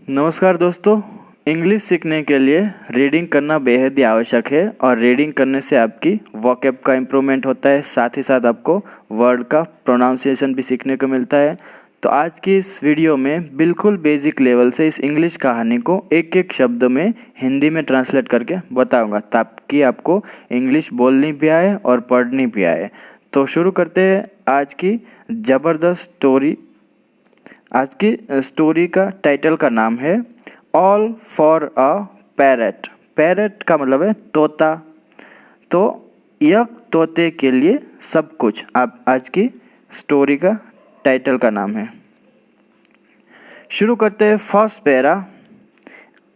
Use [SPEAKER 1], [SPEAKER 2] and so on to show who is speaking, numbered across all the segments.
[SPEAKER 1] नमस्कार दोस्तों। इंग्लिश सीखने के लिए रीडिंग करना बेहद ही आवश्यक है और रीडिंग करने से आपकी वोकैब का इम्प्रूवमेंट होता है, साथ ही साथ आपको वर्ड का प्रोनाउंसिएशन भी सीखने को मिलता है। तो आज की इस वीडियो में बिल्कुल बेसिक लेवल से इस इंग्लिश कहानी को एक एक शब्द में हिंदी में ट्रांसलेट करके बताऊंगा ताकि आपको इंग्लिश बोलनी भी आए और पढ़नी भी आए। तो शुरू करते हैं आज की ज़बरदस्त स्टोरी। आज की स्टोरी का टाइटल का नाम है all for a parrot. Parrot का मतलब है तोता। तो यह तोते के लिए सब कुछ आप आज की स्टोरी का टाइटल का नाम है। शुरू करते हैं first para.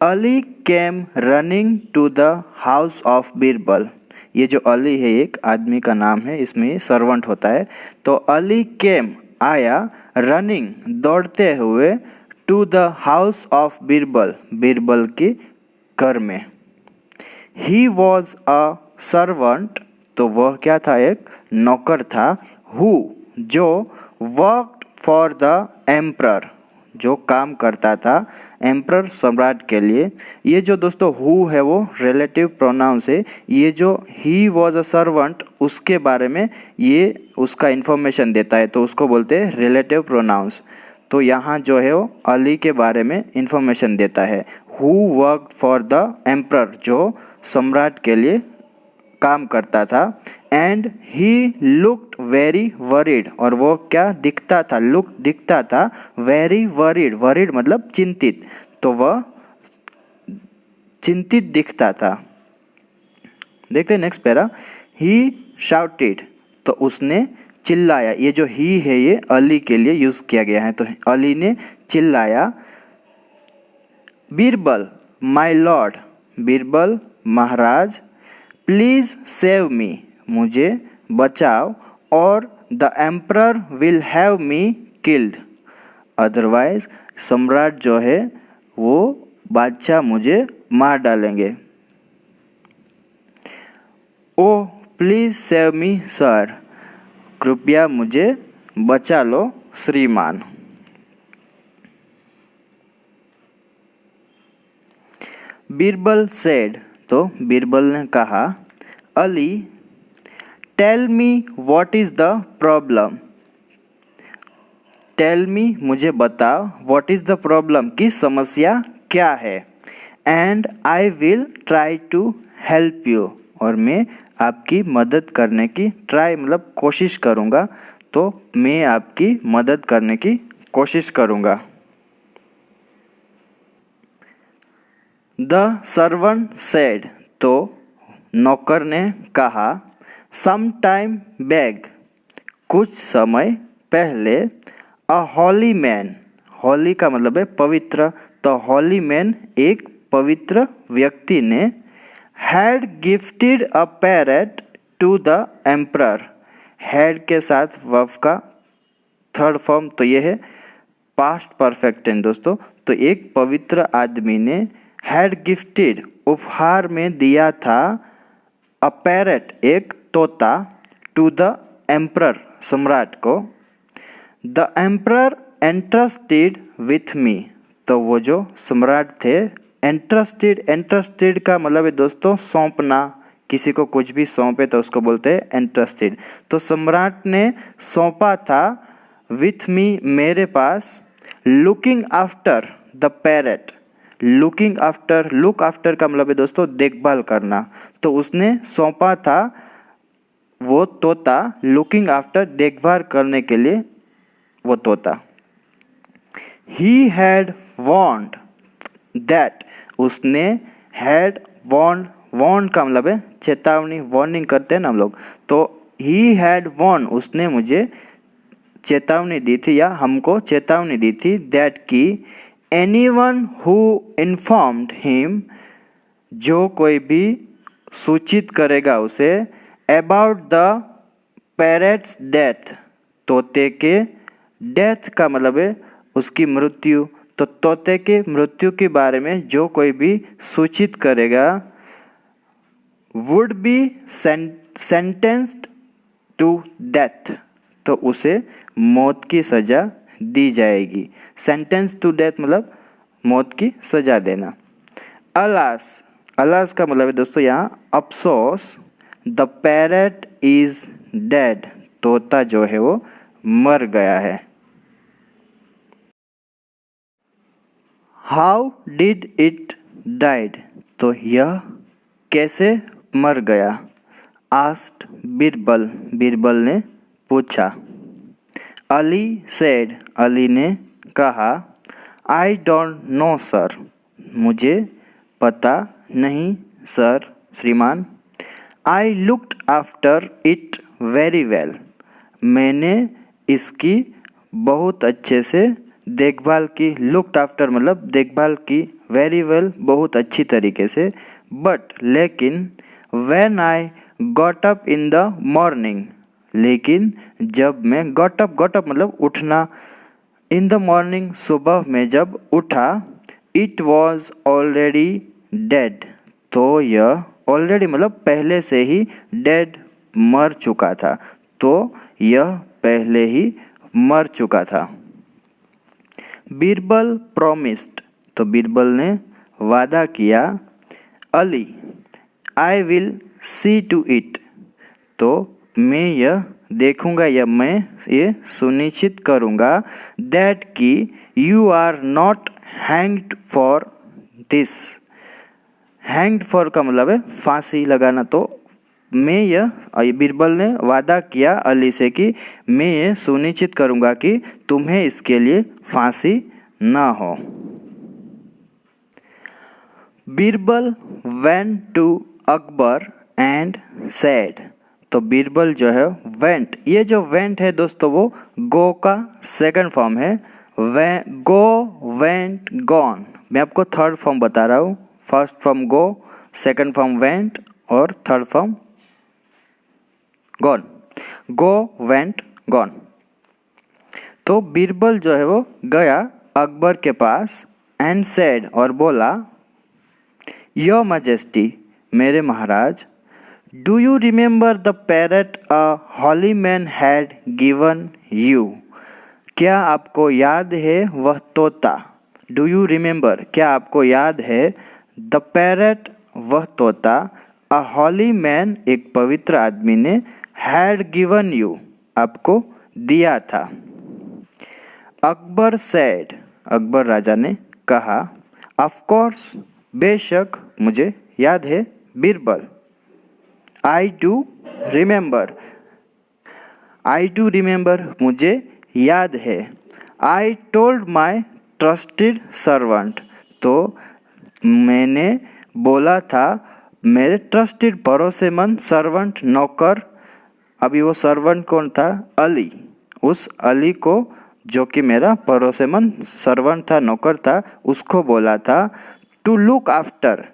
[SPEAKER 1] Ali came running to the house of Birbal. ये जो अली है एक आदमी का नाम है, इसमें सर्वेंट होता है। तो अली केम आया, रनिंग दौड़ते हुए, to the house of Birbal, Birbal के घर में। ही वॉज अ सर्वेंट, तो वह क्या था, एक नौकर था। हु, जो वर्कड फॉर द एम्परर, जो काम करता था एम्परर सम्राट के लिए। ये जो दोस्तों हु है वो रिलेटिव प्रोनाउंस है। ये जो ही वॉज अ सर्वेंट उसके बारे में ये उसका इन्फॉर्मेशन देता है, तो उसको बोलते हैं रिलेटिव प्रोनाउंस। तो यहाँ जो है वो अली के बारे में इन्फॉर्मेशन देता है। Who worked for the emperor, जो सम्राट के लिए काम करता था। And he looked very worried, और वो क्या दिखता था, लुक दिखता था वेरी वरीड। वरीड मतलब चिंतित, तो वह चिंतित दिखता था। देखते नेक्स्ट पैरा। ही शाउटेड, तो उसने चिल्लाया। ये जो ही है ये अली के लिए यूज किया गया है, तो अली ने चिल्लाया। Birbal my Lord, Birbal Maharaj, please save me, मुझे बचाओ, और the emperor will have me killed, otherwise सम्राट जो है वो बादशाह मुझे मार डालेंगे। ओह प्लीज़ सेव मी सर, कृपया मुझे बचा लो श्रीमान। बीरबल सेड, तो बीरबल ने कहा, Ali tell me what is the problem, tell me मुझे बताओ, व्हाट इज़ द प्रॉब्लम की समस्या क्या है, and I will try to help you, और मैं आपकी मदद करने की, ट्राई मतलब कोशिश करूँगा, तो मैं आपकी मदद करने की कोशिश करूँगा। द सर्वेंट सेड, तो नौकर ने कहा, सम टाइम बैक, कुछ समय पहले, अ हॉली मैन, हॉली का मतलब है पवित्र, तो हॉली मैन एक पवित्र व्यक्ति ने, had gifted a parrot to the emperor, had के साथ वर्ब का थर्ड फॉर्म, तो ये है पास्ट परफेक्ट टेंस दोस्तों। तो एक पवित्र आदमी ने हैड गिफ्टेड उपहार में दिया था, अ पैरट एक तोता, टू द एम्परर सम्राट को। The emperor entrusted with me, तो वो जो सम्राट थे, एंट्रस्टेड, एंट्रस्टेड का मतलब है दोस्तों सौंपना, किसी को कुछ भी सौंपे तो उसको बोलते हैं एंट्रस्टेड। तो सम्राट ने सौंपा था विथ मी, मेरे पास, looking after the parrot, looking after, look after का मतलब है दोस्तों देखभाल करना, तो उसने सौंपा था वो तोता, लुकिंग आफ्टर देखभाल करने के लिए वो तोता। ही हैड वॉन्ड दैट, उसने हैड वॉन्ड, वॉन्ड का मतलब है चेतावनी, वार्निंग करते हैं ना हम लोग, तो ही हैड वॉन्ड, उसने मुझे चेतावनी दी थी या हमको चेतावनी दी थी, दैट की एनीवन हु इन्फॉर्म्ड हिम, जो कोई भी सूचित करेगा उसे, अबाउट द पैरट्स डेथ, तोते के डेथ का मतलब है उसकी मृत्यु, तो तोते के मृत्यु के बारे में जो कोई भी सूचित करेगा, would be sentenced to death, तो उसे मौत की सज़ा दी जाएगी। सेंटेंस टू डेथ मतलब मौत की सजा देना। अलास, अलास का मतलब है दोस्तों यहाँ अफसोस। द पैरट इज डेड, तोता जो है वो मर गया है। हाउ डिड इट डाइड, तो यह कैसे मर गया। आस्क्ड बीरबल, बीरबल ने पूछा। अली सेड, अली ने कहा। आई डोंट नो सर, मुझे पता नहीं सर, श्रीमान। I looked after it very well, मैंने इसकी बहुत अच्छे से देखभाल की। लुक्ड आफ्टर मतलब देखभाल की, वेरी वेल बहुत अच्छी तरीके से। बट लेकिन, when I got up in the morning, लेकिन जब मैं गॉट अप मतलब उठना, इन द मॉर्निंग सुबह में जब उठा, इट वॉज ऑलरेडी डेड, तो यह ऑलरेडी मतलब पहले से ही डेड मर चुका था, तो यह पहले ही मर चुका था। बीरबल प्रॉमिस्ड, तो बीरबल ने वादा किया। Ali, I will see to it, तो मैं यह देखूंगा या मैं ये सुनिश्चित करूंगा। दैट कि you are not hanged for this, hanged for का मतलब है फांसी लगाना, तो मैं यह, बीरबल ने वादा किया अली से कि मैं ये सुनिश्चित करूंगा कि तुम्हें इसके लिए फांसी ना हो। Birbal went to Akbar and said, तो बीरबल जो है वेंट, ये जो वेंट है दोस्तों वो गो का सेकंड फॉर्म है। गो, वेंट, गॉन। मैं आपको थर्ड फॉर्म बता रहा हूँ। फर्स्ट फॉर्म गो, सेकंड फॉर्म वेंट और थर्ड फॉर्म गॉन। गो, वेंट, गॉन। तो बीरबल जो है वो गया अकबर के पास एंड सेड, और बोला। योर मैजेस्टी, मेरे महाराज। Do you remember the parrot a holy man had given you, क्या आपको याद है वह तोता। डू यू रिमेंबर, क्या आपको याद है। द पैरट, वह तोता। अ हॉली मैन, एक पवित्र आदमी ने। हैड गिवन यू, आपको दिया था। अकबर सेड, अकबर राजा ने कहा। ऑफ कोर्स, बेशक मुझे याद है। Birbal. I do remember, I do remember मुझे याद है। I told my trusted servant, तो मैंने बोला था मेरे ट्रस्टेड भरोसेमंद सर्वेंट, नौकर। अभी वो सर्वेंट कौन था, अली। उस अली को जो कि मेरा भरोसेमंद सर्वेंट था, नौकर था, उसको बोला था टू लुक आफ्टर,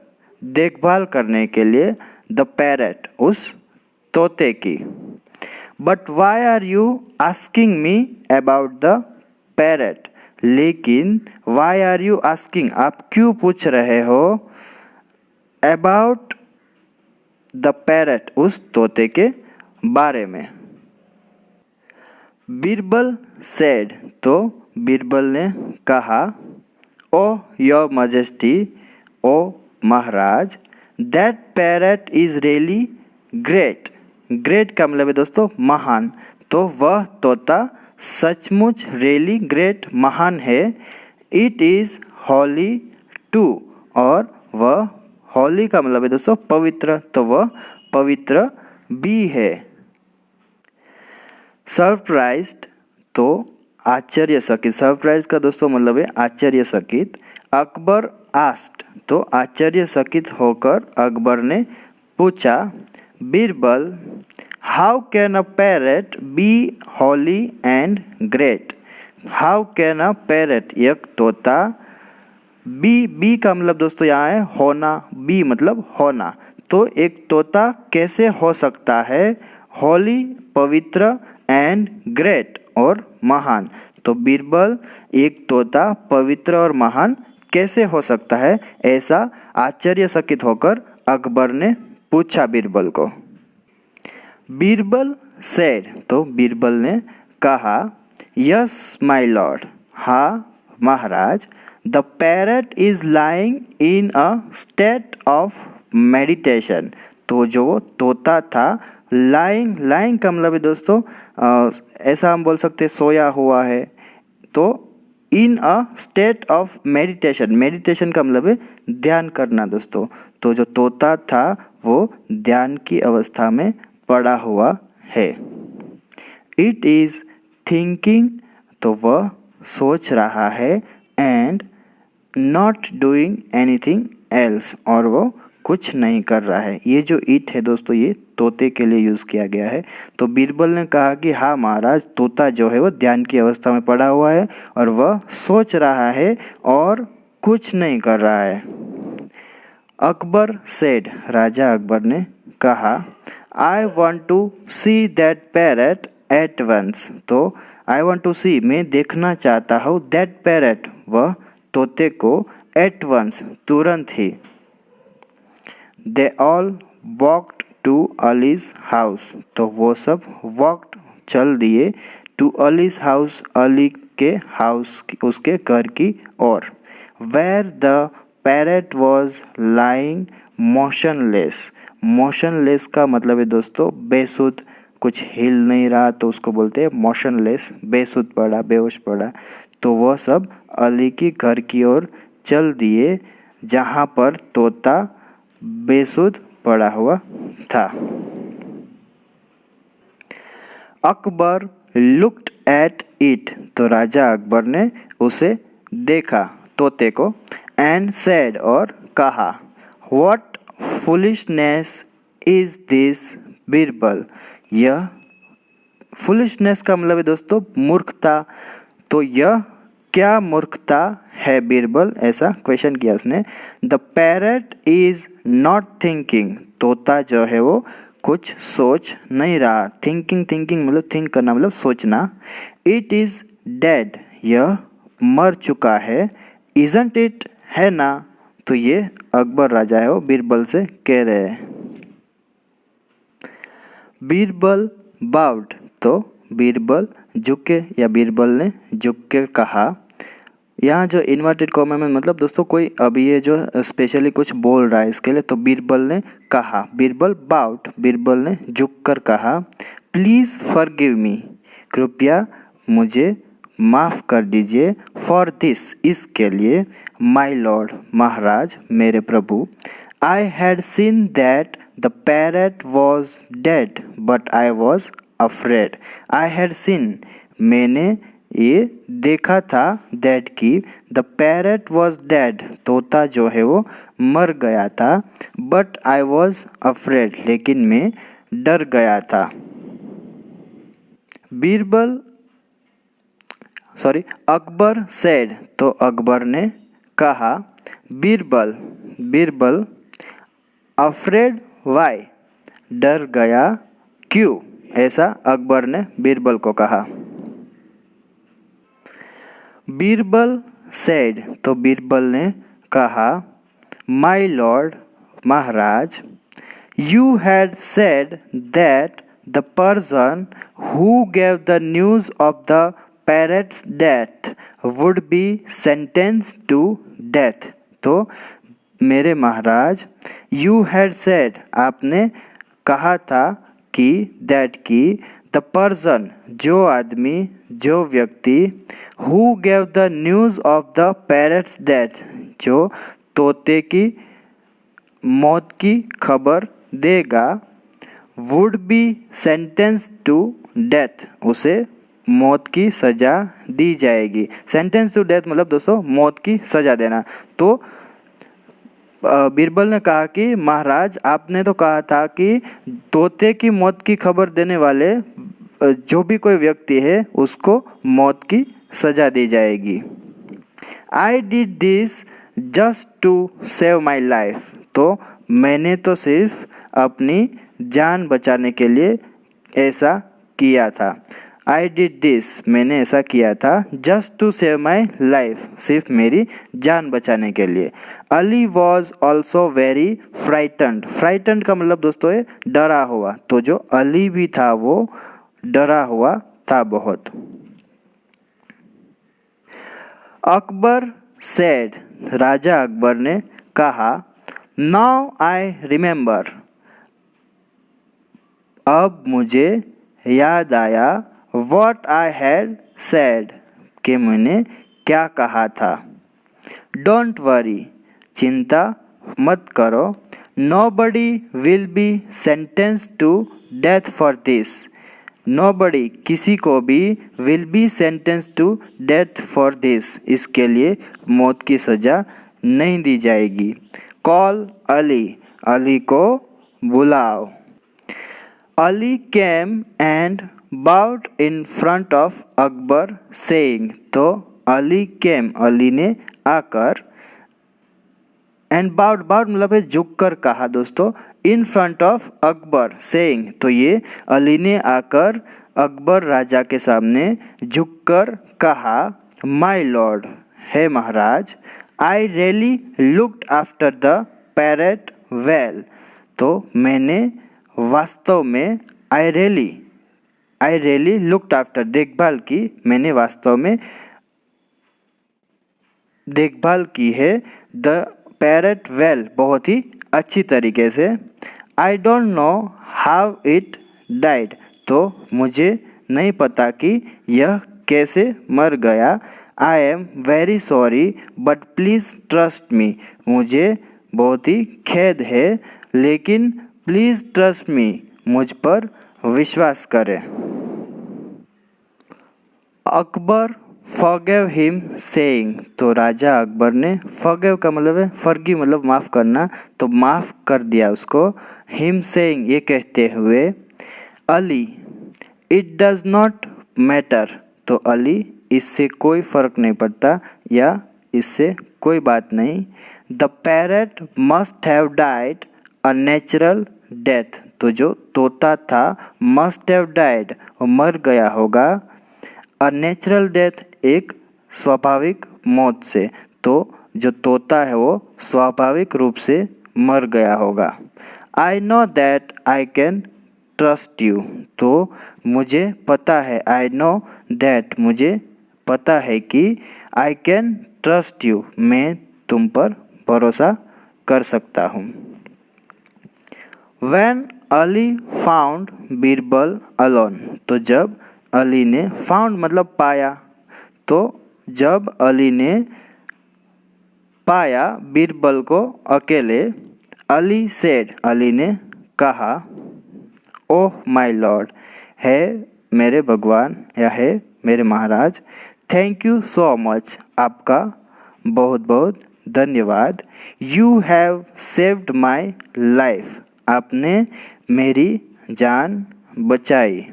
[SPEAKER 1] देखभाल करने के लिए। द पैरट, उस तोते की। But why are you asking me about the parrot, लेकिन वाई आर यू आस्किंग, आप क्यों पूछ रहे हो। अबाउट द पैरट, उस तोते के बारे में। बीरबल सेड, तो बीरबल ने कहा। ओ योर मैजेस्टी, ओ महाराज। That parrot is really great, great का मतलब है दोस्तों महान, तो वह तोता सचमुच रियली ग्रेट, महान है। इट इज़ हॉली टू, और वह हॉली का मतलब है दोस्तों पवित्र, तो वह पवित्र भी है। सरप्राइज्ड, तो आश्चर्यचकित, सरप्राइज का दोस्तों मतलब है आश्चर्यचकित। अकबर आस्क्ड, तो आश्चर्यचकित होकर अकबर ने पूछा। Birbal, how can a parrot be holy and great, how can a parrot, एक तोता। बी का मतलब दोस्तों यहाँ है होना, बी मतलब होना, तो एक तोता कैसे हो सकता है हॉली पवित्र एंड ग्रेट और महान। तो बीरबल, एक तोता पवित्र और महान कैसे हो सकता है, ऐसा आश्चर्यचकित होकर अकबर ने पूछा बीरबल को। बीरबल सेड, तो बीरबल ने कहा। यस माय लॉर्ड, हाँ महाराज। The parrot is lying in a state of meditation. तो जो तोता था, लाइंग, लाइंग का मतलब है दोस्तों ऐसा हम बोल सकते हैं सोया हुआ है। तो in a state of meditation, meditation का मतलब है ध्यान करना दोस्तों। तो जो तोता था वो ध्यान की अवस्था में पड़ा हुआ है। इट इज़ थिंकिंग, तो वह सोच रहा है, and not doing anything else, और वो कुछ नहीं कर रहा है। ये जो इट है दोस्तों ये तोते के लिए यूज़ किया गया है। तो बीरबल ने कहा कि हाँ महाराज, तोता जो है वो ध्यान की अवस्था में पड़ा हुआ है और वह सोच रहा है और कुछ नहीं कर रहा है। अकबर सेड, राजा अकबर ने कहा, I want to see that parrot at once. तो आई वॉन्ट टू सी, मैं देखना चाहता हूँ, दैट पैरट, वह तोते को, एट वंस, तुरंत ही। They all walked to Ali's house. तो वो सब वॉक्ड, चल दिए, टू अलीज हाउस, अली के हाउस, उसके घर की ओर। Where the parrot was lying motionless. Motionless का मतलब है दोस्तों बेसुध, कुछ हिल नहीं रहा, तो उसको बोलते हैं मोशनलेस, बेसुध पड़ा, बेहोश पड़ा। तो वह सब अली की घर की ओर चल दिए जहाँ पर तोता बेसुध पड़ा हुआ था। Akbar looked at it. तो राजा अकबर ने उसे देखा, तोते को, एंड सेड, और कहा, what foolishness is this Birbal. यह फुलिशनेस का मतलब है दोस्तों मूर्खता। तो यह क्या मूर्खता है बीरबल, ऐसा क्वेश्चन किया उसने। The parrot is not thinking. तोता जो है वो कुछ सोच नहीं रहा। थिंकिंग, थिंकिंग मतलब थिंक करना, मतलब सोचना। इट इज डेड, यह मर चुका है। इजंट इट, है ना। तो ये अकबर राजा है वो बीरबल से कह रहे हैं। बीरबल बाउड। तो बीरबल झुके, या बीरबल ने झुक के कहा। यहाँ जो इन्वर्टेड कॉमा में मतलब दोस्तों कोई अभी ये जो स्पेशली कुछ बोल रहा है इसके लिए, तो बीरबल ने कहा, बीरबल बाउड, बीरबल ने झुक कर कहा, प्लीज़ फॉरगिव मी, कृपया मुझे माफ़ कर दीजिए, फॉर दिस, इसके लिए, माई लॉर्ड, महाराज, मेरे प्रभु, I had seen that the parrot was dead but I was afraid. I had seen, मैंने ये देखा था, दैट की, द पैरट वॉज डेड, तोता जो है वो मर गया था, बट आई वॉज अफ्रेड, लेकिन मैं डर गया था। अकबर सेड। तो अकबर ने कहा, बीरबल, बीरबल, अफ्रेड वाई, डर गया क्यों, ऐसा अकबर ने बीरबल को कहा। बीरबल सेड। तो बीरबल ने कहा, माई लॉर्ड, महाराज, you had said that the person who gave the news of the parrot's death would be sentenced to death. तो मेरे महाराज, यू हैड सेड, आपने कहा था कि, दैट की, द पर्सन, जो आदमी, जो व्यक्ति, who gave the news of the parrot's death, जो तोते की मौत की खबर देगा, would be sentenced to death, उसे मौत की सज़ा दी जाएगी। सेंटेंस टू डेथ मतलब दोस्तों मौत की सज़ा देना। तो बीरबल ने कहा कि महाराज, आपने तो कहा था कि तोते की मौत की खबर देने वाले जो भी कोई व्यक्ति है उसको मौत की सज़ा दी जाएगी। I did this just to save my life. तो मैंने तो सिर्फ अपनी जान बचाने के लिए ऐसा किया था। आई डिड दिस, मैंने ऐसा किया था, just to save my life, सिर्फ मेरी जान बचाने के लिए। Ali was also very frightened. Frightened का मतलब दोस्तों है डरा हुआ। तो जो अली भी था वो डरा हुआ था बहुत। अकबर सेड, राजा अकबर ने कहा, नाउ आई रिमेंबर, अब मुझे याद आया, व्हाट आई हैड सेड, कि मैंने क्या कहा था। डोंट वरी, चिंता मत करो, nobody will be sentenced to death for this, nobody, किसी को भी, will be sentenced to death for this, इसके लिए मौत की सज़ा नहीं दी जाएगी। कॉल अली, अली को बुलाओ। Ali came and bowed in front of Akbar saying, तो अली केम, अली ने आकर, एंड बाउड, बाउड मतलब है झुक कर कहा दोस्तों, in front of Akbar saying, तो ये अली ने आकर अकबर राजा के सामने झुककर कहा, माय लॉर्ड, हे महाराज, I really looked after the parrot well, तो मैंने वास्तव में, आई रियली लुक्ड आफ्टर, देखभाल की, मैंने वास्तव में देखभाल की है, द पैरेट वेल, बहुत ही अच्छी तरीके से। I don't know how it died, तो मुझे नहीं पता कि यह कैसे मर गया। I am very sorry but please trust me, मुझे बहुत ही खेद है, लेकिन प्लीज़ ट्रस्ट मी, मुझ पर विश्वास करें। अकबर फॉरगिव हिम सेइंग, तो राजा अकबर ने, फॉरगिव का मतलब है फॉरगिव मतलब माफ़ करना, तो माफ़ कर दिया उसको। हिम सेइंग, ये कहते हुए, Ali it does not matter, तो अली, इससे कोई फ़र्क नहीं पड़ता, या इससे कोई बात नहीं। The parrot must have died a natural death, तो जो तोता था, मस्ट हैव डाइड, वो मर गया होगा, अ नेचुरल डेथ, एक स्वाभाविक मौत से, तो जो तोता है वो स्वाभाविक रूप से मर गया होगा। I know that I can trust you, तो मुझे पता है, आई नो दैट, मुझे पता है कि, आई कैन ट्रस्ट यू, मैं तुम पर भरोसा कर सकता हूँ। When Ali found Birbal alone, तो जब अली ने, फाउंड मतलब पाया, तो जब अली ने पाया बीरबल को अकेले, अली सेड, अली ने कहा, ओह माय लॉर्ड, है मेरे भगवान, या है मेरे महाराज, थैंक यू सो मच, आपका बहुत बहुत धन्यवाद। You have saved my life, आपने मेरी जान बचाई।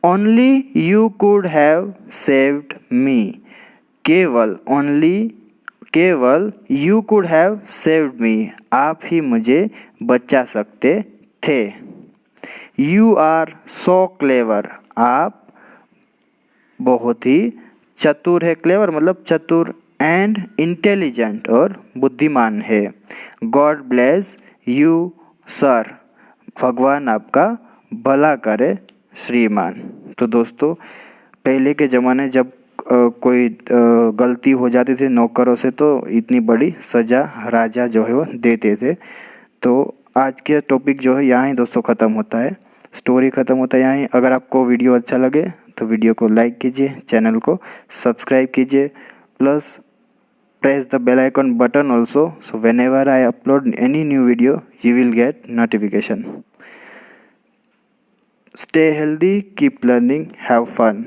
[SPEAKER 1] Only you could have saved me, केवल, ओनली, केवल, you could have saved me, आप ही मुझे बचा सकते थे। यू आर सो क्लेवर, आप बहुत ही चतुर है, क्लेवर मतलब चतुर, एंड इंटेलिजेंट, और बुद्धिमान है। गॉड ब्लेस यू सर, भगवान आपका भला करे श्रीमान। तो दोस्तों, पहले के ज़माने जब कोई गलती हो जाती थी नौकरों से, तो इतनी बड़ी सज़ा राजा जो है वो देते थे। तो आज के टॉपिक जो है यहाँ ही दोस्तों ख़त्म होता है, स्टोरी ख़त्म होता है यहाँ ही। अगर आपको वीडियो अच्छा लगे तो वीडियो को लाइक कीजिए, चैनल को सब्सक्राइब कीजिए, plus press the bell icon button also, so whenever I upload any new video you will get notification. Stay healthy, keep learning, have fun.